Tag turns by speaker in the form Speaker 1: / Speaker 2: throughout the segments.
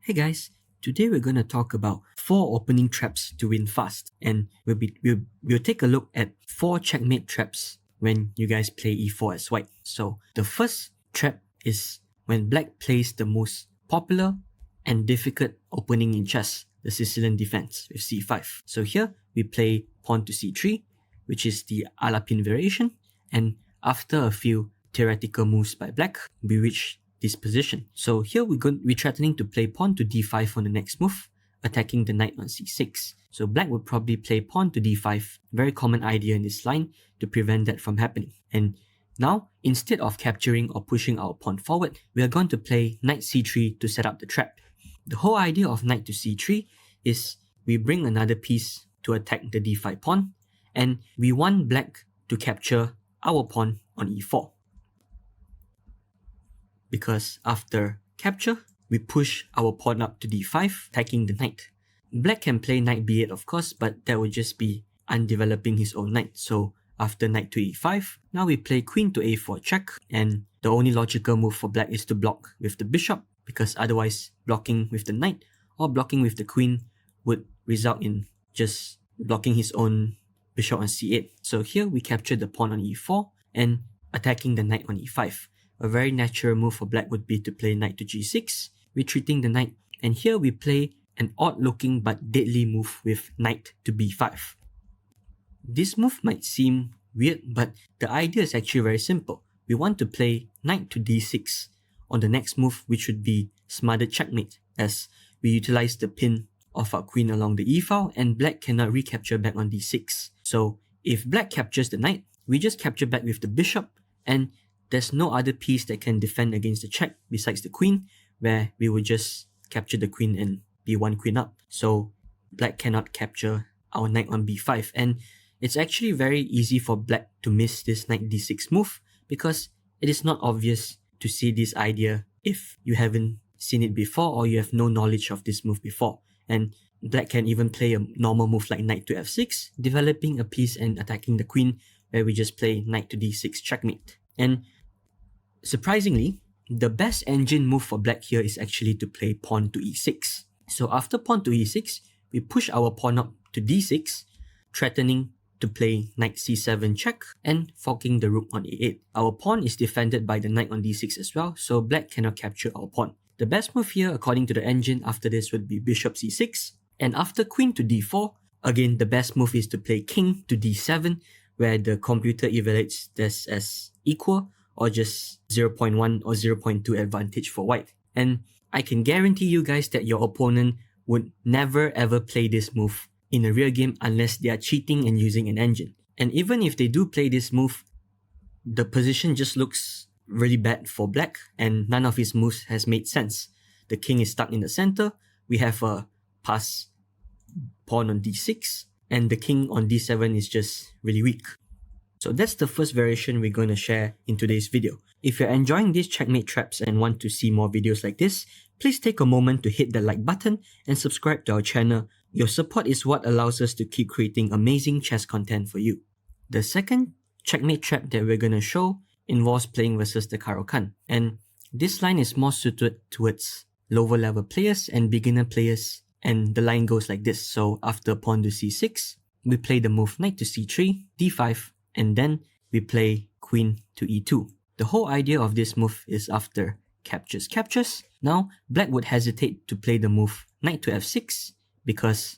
Speaker 1: Hey guys, today we're going to talk about 4 opening traps to win fast, and we'll take a look at 4 checkmate traps when you guys play e4 as white. So the first trap is when black plays the most popular and difficult opening in chess, the Sicilian defense with c5. So here we play pawn to c3, which is the Alapin variation, and after a few theoretical moves by black, we reach this position. So here we're threatening to play pawn to d5 on the next move, attacking the knight on c6. So black would probably play pawn to d5, very common idea in this line to prevent that from happening. And now, instead of capturing or pushing our pawn forward, we are going to play knight c3 to set up the trap. The whole idea of knight to c3 is we bring another piece to attack the d5 pawn, and we want black to capture our pawn on e4. Because after capture, we push our pawn up to d5, attacking the knight. Black can play knight b8 of course, but that would just be undeveloping his own knight. So after knight to e5, now we play queen to a4 check, and the only logical move for black is to block with the bishop, because otherwise blocking with the knight or blocking with the queen would result in just blocking his own bishop on c8. So here we capture the pawn on e4 and attacking the knight on e5. A very natural move for black would be to play knight to g6, retreating the knight, and here we play an odd-looking but deadly move with knight to b5. This move might seem weird, but the idea is actually very simple. We want to play knight to d6 on the next move, which would be smothered checkmate, as we utilize the pin of our queen along the e-file, and black cannot recapture back on d6. So if black captures the knight, we just capture back with the bishop, and there's no other piece that can defend against the check besides the queen, where we would just capture the queen and be one queen up. So black cannot capture our knight on b5, and it's actually very easy for black to miss this knight d6 move because it is not obvious to see this idea if you haven't seen it before or you have no knowledge of this move before. And black can even play a normal move like knight to f6, developing a piece and attacking the queen, where we just play knight to d6 checkmate. And surprisingly, the best engine move for black here is actually to play pawn to e6. So after pawn to e6, we push our pawn up to d6, threatening to play knight c7 check and forking the rook on a8. Our pawn is defended by the knight on d6 as well, so black cannot capture our pawn. The best move here, according to the engine, after this would be bishop c6, and after queen to d4, again the best move is to play king to d7, where the computer evaluates this as equal or just 0.1 or 0.2 advantage for white. And I can guarantee you guys that your opponent would never ever play this move in a real game unless they are cheating and using an engine. And even if they do play this move, the position just looks really bad for black, and none of his moves has made sense. The king is stuck in the center, we have a pass pawn on d6, and the king on d7 is just really weak. So that's the first variation we're going to share in today's video. If you're enjoying these checkmate traps and want to see more videos like this, please take a moment to hit the like button and subscribe to our channel. Your support is what allows us to keep creating amazing chess content for you. The second checkmate trap that we're going to show involves playing versus the Caro-Kann, and this line is more suited towards lower level players and beginner players, and the line goes like this. So after pawn to c6, we play the move knight to c3, d5, and then we play queen to e2. The whole idea of this move is after captures, now black would hesitate to play the move knight to f6, because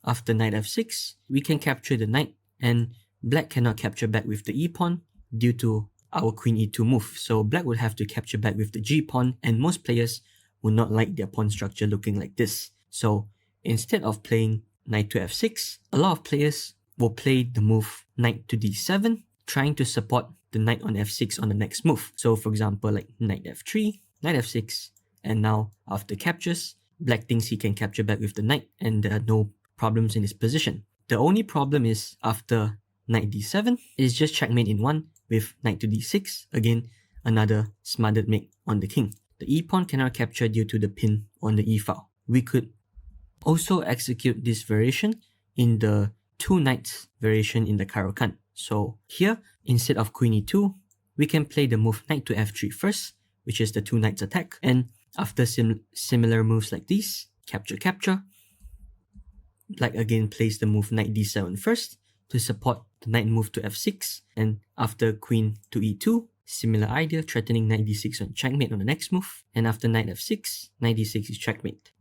Speaker 1: after knight f6, we can capture the knight, and black cannot capture back with the e-pawn due to our queen e2 move. So black would have to capture back with the g-pawn, and most players would not like their pawn structure looking like this. So instead of playing knight to f6, a lot of players will play the move knight to d7, trying to support the knight on f6 on the next move. So for example, like knight f3, knight f6, and now after captures, black thinks he can capture back with the knight and there are no problems in his position. The only problem is after knight d7, it is just checkmate in one with knight to d6, again another smothered mate on the king. The e-pawn cannot capture due to the pin on the e-file. We could also execute this variation in the two knights variation in the Caro-Kann. So here, instead of queen e2, we can play the move knight to f3 first, which is the two knights attack, and After similar moves like these, capture, capture, Black again plays the move knight d7 first to support the knight move to f6, and after queen to e2, similar idea, threatening knight d6 on checkmate on the next move, and after knight f6, knight d6 is checkmate.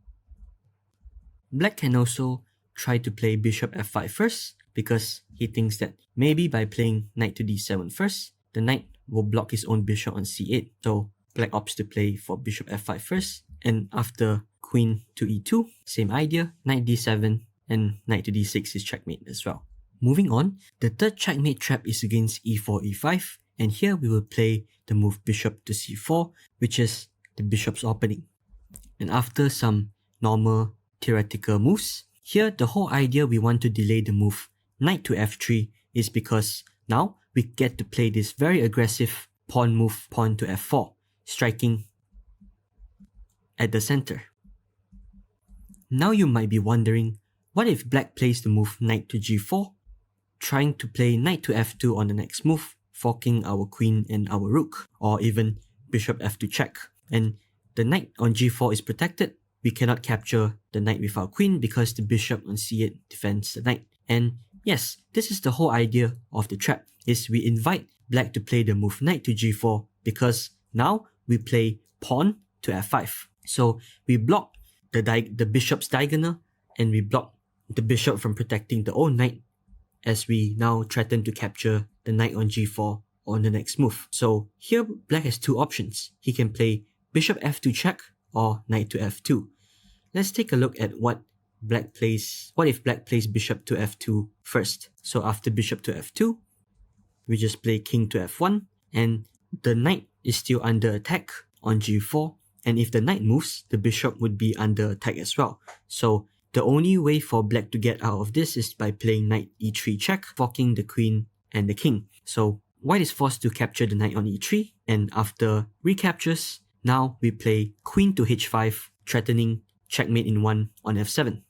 Speaker 1: Black can also try to play bishop f5 first because he thinks that maybe by playing knight to d7 first, the knight will block his own bishop on c8. So Black opts to play for bishop f5 first, and after queen to e2, same idea, knight d7 and knight to d6 is checkmate as well. Moving on, the third checkmate trap is against e4, e5, and here we will play the move bishop to c4, which is the bishop's opening. And after some normal theoretical moves, here the whole idea we want to delay the move knight to f3 is because now we get to play this very aggressive pawn move, pawn to f4, striking at the center. Now you might be wondering, what if Black plays the move knight to g4, trying to play knight to f2 on the next move, forking our queen and our rook, or even bishop f2 check, and the knight on g4 is protected. We cannot capture the knight with our queen because the bishop on c8 defends the knight. And yes, this is the whole idea of the trap, is we invite Black to play the move knight to g4 because now we play pawn to f5. So we block the bishop's diagonal, and we block the bishop from protecting the own knight as we now threaten to capture the knight on g4 on the next move. So here Black has two options. He can play bishop f2 check or knight to f2. Let's take a look at what if Black plays bishop to f2 first. So after bishop to f2, we just play king to f1, and the knight is still under attack on g4, and if the knight moves, the bishop would be under attack as well. So the only way for Black to get out of this is by playing knight e3 check, forking the queen and the king. So White is forced to capture the knight on e3, and after recaptures, now we play queen to h5, threatening checkmate in 1 on f7.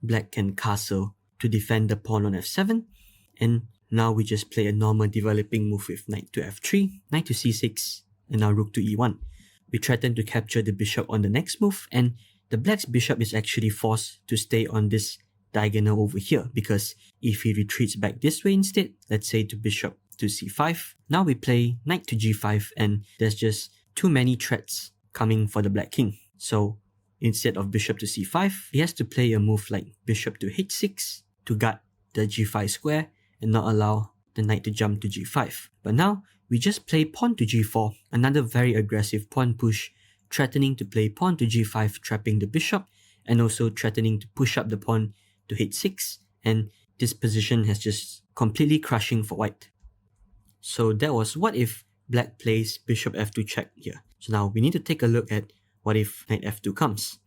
Speaker 1: Black can castle to defend the pawn on f7, and now we just play a normal developing move with knight to f3, knight to c6, and now rook to e1. We threaten to capture the bishop on the next move, and the Black's bishop is actually forced to stay on this diagonal over here, because if he retreats back this way instead, let's say to bishop to c5, now we play knight to g5, and there's just too many threats coming for the Black king. So instead of bishop to c5, he has to play a move like bishop to h6 to guard the g5 square and not allow the knight to jump to g5. But now we just play pawn to g4, another very aggressive pawn push, threatening to play pawn to g5, trapping the bishop, and also threatening to push up the pawn to h6, and this position has just completely crushing for White. So that was what if Black plays bishop f2 check here. So now we need to take a look at what if knight f2 comes,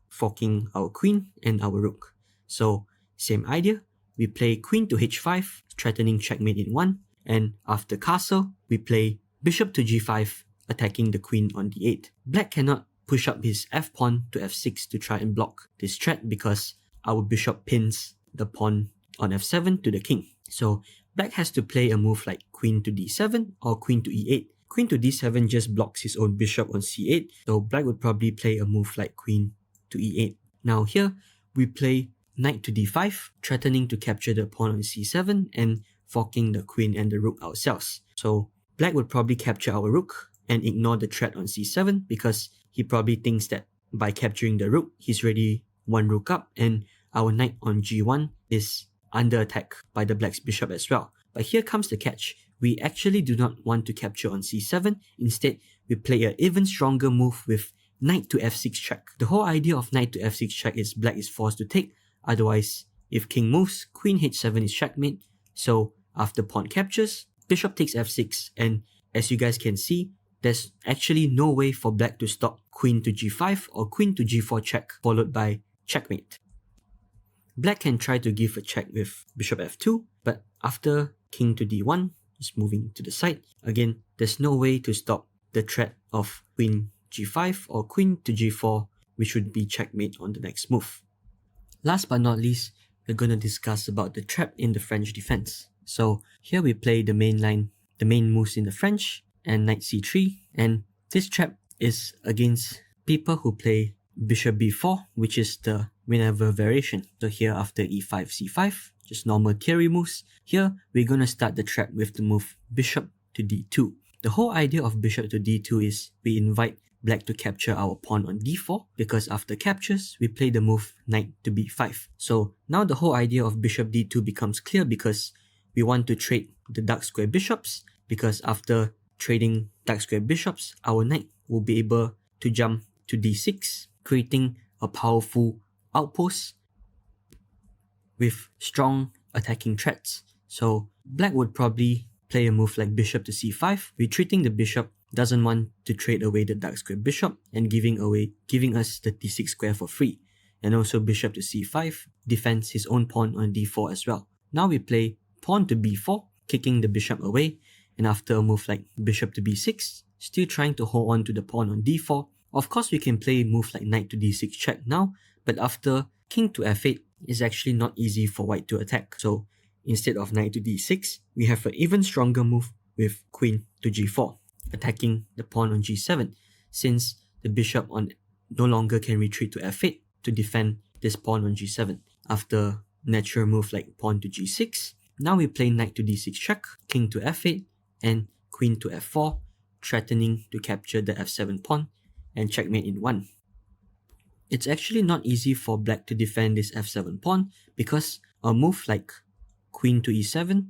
Speaker 1: forking our queen and our rook. So same idea, we play queen to h5, threatening checkmate in 1, and after castle, we play bishop to g5, attacking the queen on d8. Black cannot push up his f-pawn to f6 to try and block this threat because our bishop pins the pawn on f7 to the king. So Black has to play a move like queen to d7 or queen to e8. Queen to d7 just blocks his own bishop on c8, so Black would probably play a move like queen to e8. Now here, we play knight to d5, threatening to capture the pawn on c7 and forking the queen and the rook ourselves. So Black would probably capture our rook and ignore the threat on c7 because he probably thinks that by capturing the rook, he's already one rook up, and our knight on g1 is under attack by the Black's bishop as well. But here comes the catch. We actually do not want to capture on c7. Instead, we play an even stronger move with knight to f6 check. The whole idea of knight to f6 check is Black is forced to take. Otherwise, if king moves, queen h7 is checkmate. So after pawn captures, bishop takes f6, and as you guys can see, there's actually no way for Black to stop queen to g5 or queen to g4 check, followed by checkmate. Black can try to give a check with bishop f2, but after king to d1, just moving to the side, again, there's no way to stop the threat of queen g5 or queen to g4, which would be checkmate on the next move. Last but not least, we're going to discuss about the trap in the French defense. So here we play the main line, the main moves in the French, and knight c3, and this trap is against people who play bishop b4, which is the whenever variation. So here after e5, c5, just normal theory moves. Here, we're gonna start the trap with the move bishop to d2. The whole idea of bishop to d2 is we invite black to capture our pawn on d4, because after captures, we play the move knight to b5. So now the whole idea of bishop d2 becomes clear, because we want to trade the dark square bishops, because after trading dark square bishops, our knight will be able to jump to d6, creating a powerful outpost with strong attacking threats. So black would probably play a move like bishop to c5, retreating the bishop, doesn't want to trade away the dark square bishop and giving us the d6 square for free. And also bishop to c5 defends his own pawn on d4 as well. Now we play pawn to b4, kicking the bishop away, and after a move like bishop to b6, still trying to hold on to the pawn on d4. Of course, we can play a move like knight to d6 check now, but after king to f8, it's actually not easy for white to attack. So instead of knight to d6, we have an even stronger move with queen to g4, attacking the pawn on g7, since the bishop no longer can retreat to f8 to defend this pawn on g7. After natural move like pawn to g6, now we play knight to d6 check, king to f8, and queen to f4, threatening to capture the f7 pawn and checkmate in 1. It's actually not easy for black to defend this f7 pawn, because a move like queen to e7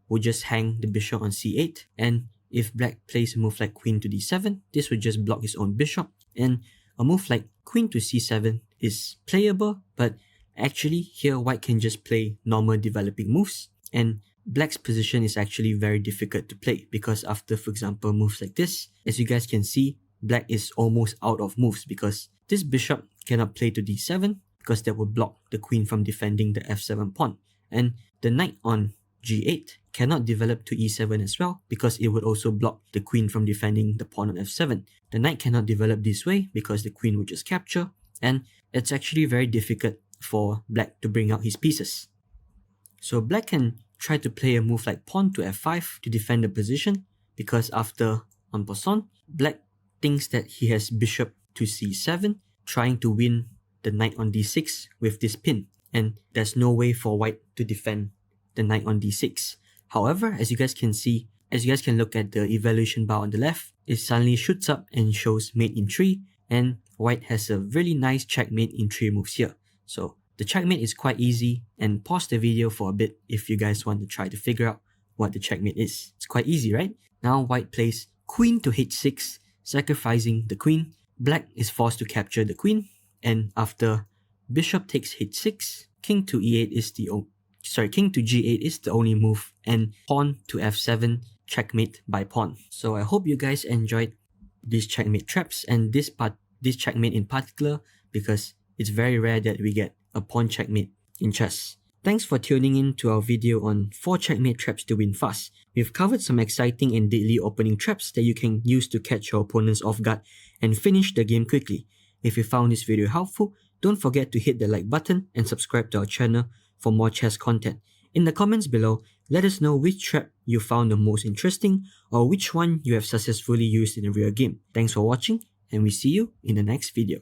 Speaker 1: will just hang the bishop on c8, and if black plays a move like queen to d7, this would just block his own bishop, and a move like queen to c7 is playable, but actually here white can just play normal developing moves, and black's position is actually very difficult to play, because after, for example, moves like this, as you guys can see, black is almost out of moves, because this bishop cannot play to d7 because that would block the queen from defending the f7 pawn, and the knight on g8 cannot develop to e7 as well, because it would also block the queen from defending the pawn on f7. The knight cannot develop this way because the queen would just capture, and it's actually very difficult for black to bring out his pieces. So black can try to play a move like pawn to f5 to defend the position, because after en passant, black thinks that he has bishop to c7, trying to win the knight on d6 with this pin, and there's no way for white to defend the knight on d6. However, as you guys can see, as you guys can look at the evaluation bar on the left, it suddenly shoots up and shows mate in 3, and white has a really nice checkmate in 3 moves here. So the checkmate is quite easy, and pause the video for a bit if you guys want to try to figure out what the checkmate is. It's quite easy, right? Now white plays queen to h6, sacrificing the queen. Black is forced to capture the queen, and after bishop takes h6, king to e8 is king to g8 is the only move, and pawn to f7, checkmate by pawn. So I hope you guys enjoyed these checkmate traps and this checkmate in particular, because it's very rare that we get a pawn checkmate in chess. Thanks for tuning in to our video on 4 checkmate traps to win fast. We've covered some exciting and deadly opening traps that you can use to catch your opponents off guard and finish the game quickly. If you found this video helpful, don't forget to hit the like button and subscribe to our channel for more chess content. In the comments below, let us know which trap you found the most interesting, or which one you have successfully used in a real game. Thanks for watching, and we see you in the next video.